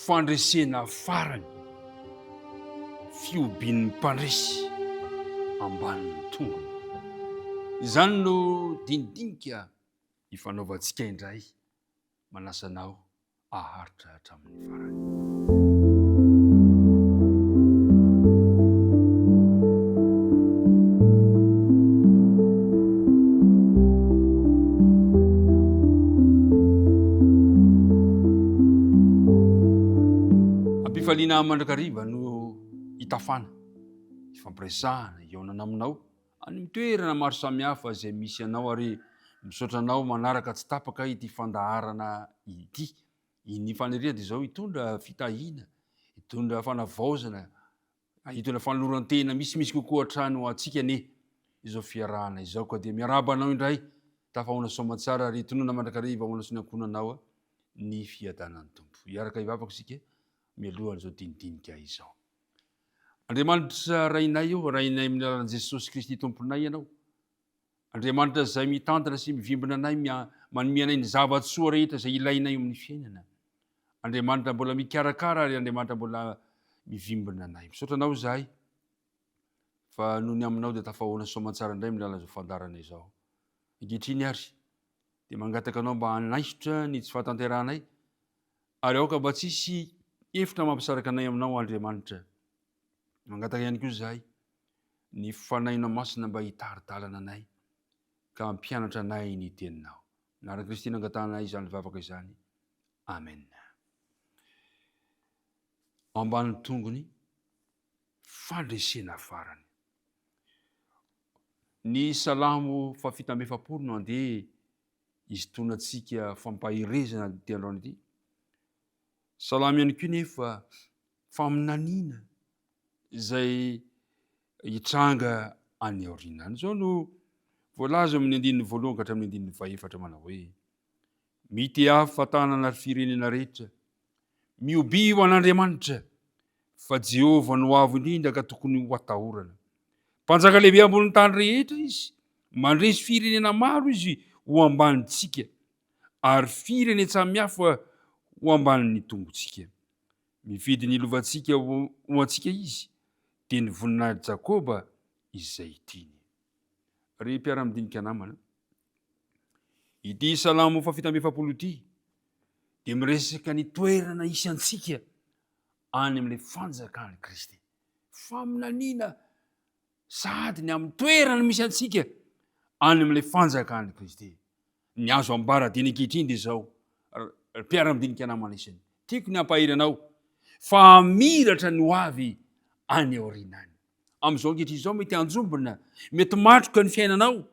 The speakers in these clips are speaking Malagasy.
fandresena farany fiobin'ny mpandresy ambanin'ny tongony. Izany no dinidinika ifanaovantsika indray manasanao aharitra hatramin'ny farany. Ampifaliana mandrakariva no hitafana, ifampiresahana ionana aminao any toerana maro samihafa izay misy anao ary misaotranao manaraka tsy tapaka ity fandaharana ity. Ny faniriana dia izao hitondra fitahiana, hitondra fanavaozana, hitondra fanoloran-tena misy kokoa hatrany antsika anie izao fiarahana izao. Ka dia miarabanao indray tafahoana soamantsara ary tonona mandrakariva hoana sy ny ankonanao ny fiadanan'ny tompo. Iaraka hivavaka isika mialohan'izao dinidinika izao. Andriamanitra rainay io, rainay amin'ny alalan'i Jesosy Kristy tomponay ianao. Andriamanitra izay mitantana sy mivimbina anay, manome anay ny zavatsoa rehetra izay ilainay amin'ny fiainana. Andriamanitra mbola mikarakara ary Andriamanitra mbola mivimbina anay. Misaotra anao izahay fa noho ny aminao dia tafahoana soamantsara indray amin'ny alalan'izao fandarana izao. Ankehitriny ary dia mangataka anao mba hanaisotra ny tsy fahatanteranay ary aoka mba tsisy efitra mampisaraka anay aminao Andriamanitra. Mangataka ihany koa izahay ny fanaina masina mba hitari-dalana anay ka hampianatra anay ny teninao. Anarana Kristy nangatana izany vavaka izany. Amen. Ambanin'ny tongony fandresena farany. Ny salamo fafito amby efapolo no andeha isintonantsika fampahirezana ity androany ity. Salamo ihany koa nefa faminaniana izay hitranga any aoriana. Izao no voalaza amin'ny andininy voalohany ka hatramin'ny andininy fahaefatra manao hoe: mity ahafantanana ary firenena rehetra, miobia ho an'Andriamanitra, fa Jehovah no avo indrindra ka tokony ho atahorana. Mpanjaka lehibe ambony tany rehetra izy, mandresy firenena maro izy ho ambanintsika, ary firenena samihafa ho ambanin'ny tongontsika. Mifidy ny lovantsika ho antsika izy, dia ny voninahitry Jakoba izay tiany. Ry mpiara-midinika namana, ity salamo fafito amby efapolo ity dia miresaka ny toerana isy antsika any amin'ilay fanjakany Kristy. Faminaniana sady ny amin'ny toerana misy antsika any amin'ilay fanjakany Kristy. Ny azo ambaradiny ankehitriny dia izao, mpiara-midinika namana isany, tiako ny hampahiranao fa miratra ny ho avy any aoriana any. Amin'izao ankehitriny izao mety hanjombona, mety matroka ny fiainanao,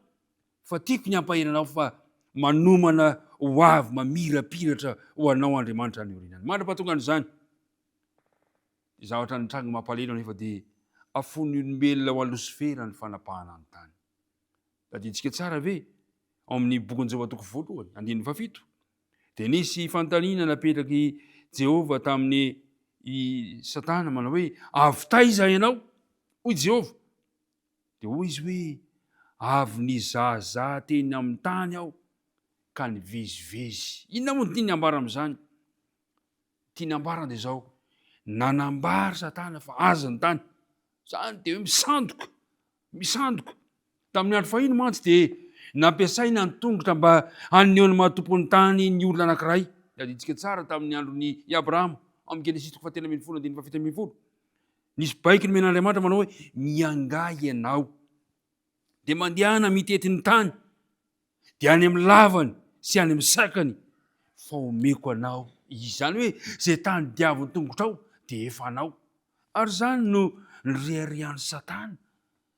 fa tiako ny hampahiranao fa manomana ho avy mamirapiratra ho anao Andriamanitra any aoriana any. Mandra-pahatonga an'izany zavatra nitranga mampalahelo nefa dia afon'ny olombelona ho alosifera ny fanapahana ny tany. Tadiditsika tsara ve ao amin'ny bokin'ny Jaotoko voalohany andininy fafito dia nisy fanontaniana napetraky Jehovah tamin'ny Satana manao hoe: avy taiza ianao hoy Jehovah? Dia hoy izy hoe: avy nizahazaha teny amin'ny tany aho ka nivezivezy. Inona moa no tiany ambara amin'izany? Tiany ambara dia izao: nanambary Satana fa aza ny tany. Zany dia hoe misandoka. Tamin'ny andro fahiny mantsy dia nampiasaina ny tongotra mba hanehoany mahatompo ny tany ny olona anankiray. Tadiditsika tsara tamin'ny andron'ny Abrahama amin'ny Genesis 17:7-7. Nisy baiky nomen'Andriamanitra manao hoe: miangahy ianao dia mandehana mitety ny tany, dia any amin'ny lavany sy any amin'ny sakany fa omeko anao izy. Zany hoe izay tany diavin'ny tongotrao dia efa anao. Ary zany no nireharian'ny Satana.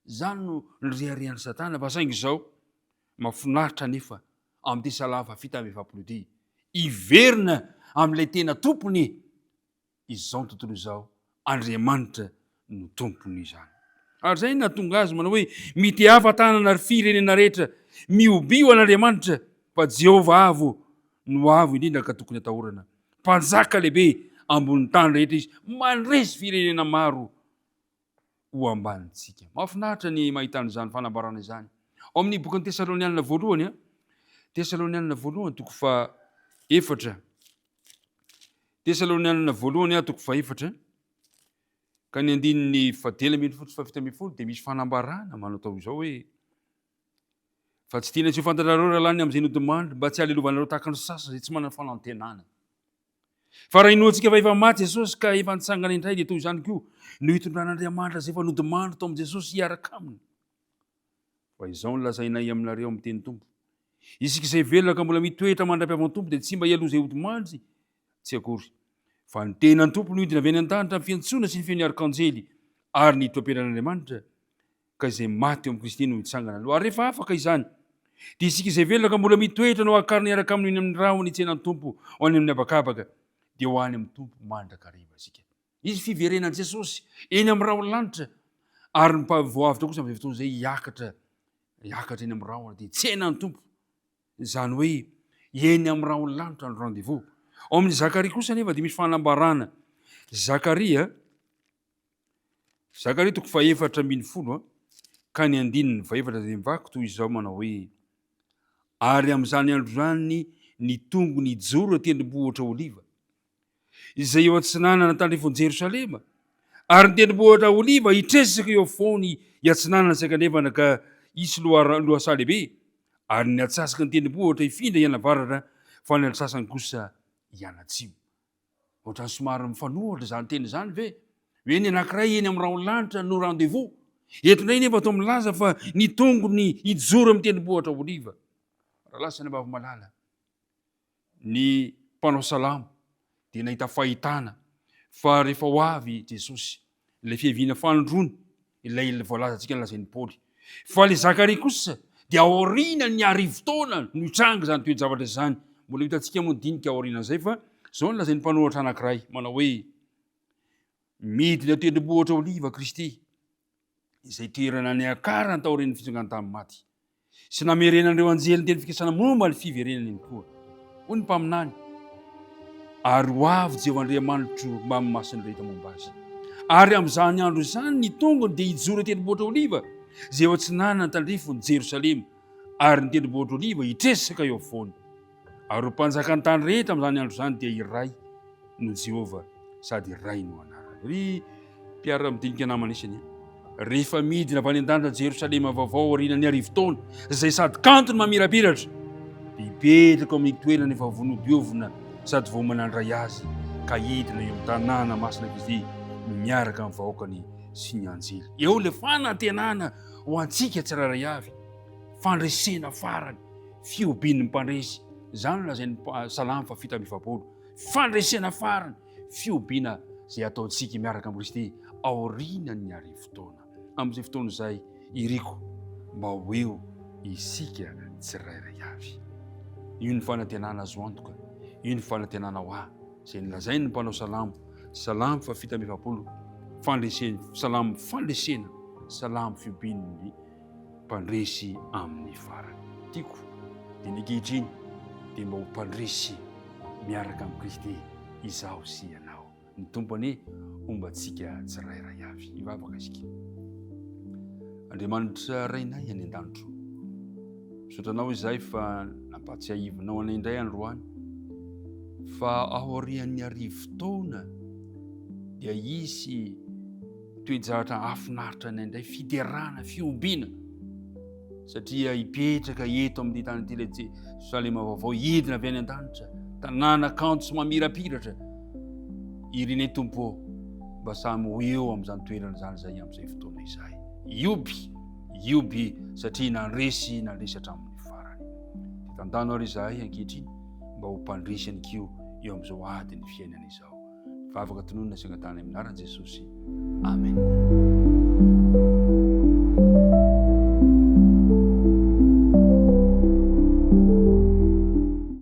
Zany no nireharian'ny Satana. Fa saingy izao mahafinaritra nefa amin'ity salamo fafito amby efapolo ity, iverina amin'ilay tena tompony. Izao ny tontolo izao, Andriamanitra no tompony izany. Ary zay nahatonga azy manao hoe: mity ahafantanana ary firenena rehetra, miobia ho an'Andriamanitra, fa Jehovah avo no avo indrindra ka tokony atahorana. Mpanjaka lehibe ambony tany rehetra izy, mandresy firenena maro ho ambanintsika. Mahafinaritra ny mahita an'izany fanambarana izany. Ao amin'ny bokin'ny Tesalonianina voalohany, Tesalonianina voalohany toko faha 4 Tesalonianina voalohany atoko 4 ka ny andininy 7:7 dia misy fanambarana manao tao izao hoe fa tsy tiana tsy ho fantatrareo raha lany amin'izay nodimandry mba tsy halelovanareo tahaka ny sasany izay tsy manana fanantenana. Fa raha inoantsika fa efa maty Jesosy ka efa nitsangana indray dia toy izany koa no hitondran'Andriamanitra izay efa nodimandry tao amin'i Jesosy hiaraka aminy. Fa izao no lazainay aminareo amin'ny teny Tompo. Isika izay velona ka mbola mitoetra mandra-piavan'ny Tompo dia tsy mba hialoha izay hodimandry tsy akory. Fa ny tenan'ny Tompo no hidina avy any an-danitra amin'ny fiantsoana sy ny feon'ny arkanjely ary ny toam-pirenan'Andriamanitra ka izay maty eo amin'ny Kristy no hitsangana aloha. Ary rehefa afaka izany dia isika izay velona ka mbola mitoetra no akarina hiaraka aminy amin'ny raha ny tsenan'ny Tompo ho any amin'ny habakabaka dia ho any amin'ny Tompo mandrakariva isika. Izy fiverenan'i Jesosy eny amin'ny raha lanitra ary ny mpavoavitra kosa amin'izay fotoana izay hiakatra eny amin'ny raha dia tsenan'ny Tompo. Izany hoe eny amin'ny raha lanitra ny rendez-vous. Ao amin'ny Zakaria kosa nefa dia misy fanambarana. Zakaria toko 4:10 ka ny andininy 4 dia mivaky toy izao manao hoe ary amin'izany andro zany ny tongony ijoro tendrombohitra Oliva izay eo antsinanana tandrifon Jerosalema ary ny tendrombohitra Oliva hitresaka eo foany hiatsinanana saika nevana ka isy loasa lehibe ary ny atsasaka ny tendrombohitra ifindra hianavaratra fa ny atsasany kosa hianatsimo. Ohatrany somary mifanohitra izany teny izany ve? Hoe ny anankiray eny amin'ny raha lanitra no rendez-vous. Eto indray nefa atao milaza fa ny tongony ijoro amin'ny tendrombohitra Oliva. Raha lasa ny malala ny mpanao salamo dia nahita fahitana fa rehefa ho avy Jesosy ilay fiaviana fanondrony ilay voalazantsika lazain'ny Paoly. Fa ilay Zakaria kosa dia aoriana ny arivo-taona no hitranga izany toe-javatra izany. Mbola hitantsika moa dinika aoriana izay fa izao no lazain'ny mpanoratra anankiray manao hoe midina tendrombohitra Oliva Kristy izay toerana ny akarana taorian'ny fitsongana tamin'ny maty sy namerenan'ireo anjely ny teny fikasana momba ny fiverenana iny koa. Hoy ny mpaminany ary ho avy Jehovahandriamanitra mba amin'ny masony rehetra momba azy. Ary amin'izany andro izany ny tongony dia hijoro tendrombohitra Oliva izay eo antsinanana ny tandrifon Jerosalema ary ny tendrombohitra Oliva hitresaka eo afovoany. Ary ho mpanjakany tany rehetra amin'izany andro izany dia iray no Jehova sady iray no anarany. Ry mpiara-midinika namana isany rehefa midina avy any an-danitra Jerosalema vaovao aorianan'ny arivo-taona izay sady kanto ny mamirapiratra dia hipetraka amin'ny toerana efa vonodiovina sady vao manandray azy ka hidina eo amin'ny tanàna masina Kristy miaraka amin'ny vahoakany sy ny anjely. Eo ilay fanantenana ho antsika tsirairay avy, fandresena farany, fiobin'ny mpandresy. Izany lazain'ny salamo 7:20. Fandresena farany, fiobiana izay ataontsika miaraka amin'ny Kristy aorianan'ny arivo-taona. Amin'izay fotoana izay iriko mba ho eo isika tsirairay avy. Io ny fanantenana azo antoka, io ny fanantenana ho ahy izay nilazain'ny mpanao salamo 7:20. Salamo fandresena, salamo fiobin'ny mpandresy amin'ny farany. Tiako dia ny ankehitriny dia mba ho mpandresy miaraka amin'ny Kristy izaho sy ianao. Ny tompony ombantsika tsirairay avy. Hivavaka isika. Andriamanitra rainay any an-danitro, misotranao izahay fa nampatsiahivinao anay indray androany fa aorian'ny arivo-taona dia isy toe-jahatra afinaritra ny indray fiterana, fiombiana satria hipetraka eto amin'ny tany ity ilay Jerosalema vaovao hidina avy any an-danitra, tanàna kanto sy mamirapiratra. Irinay Tompo mba samy ho eo amin'izany toerana izany izay amin'izay fotoana izay. Ioby satria nandresy hatramin'ny farany. Tandano ary izahay ankehitriny mba ho mpandresy any kio eo amin'izao adiny fiainana izao. Vavaka tononona sy angatany amin'ny anaran'i Jesosy. Amen.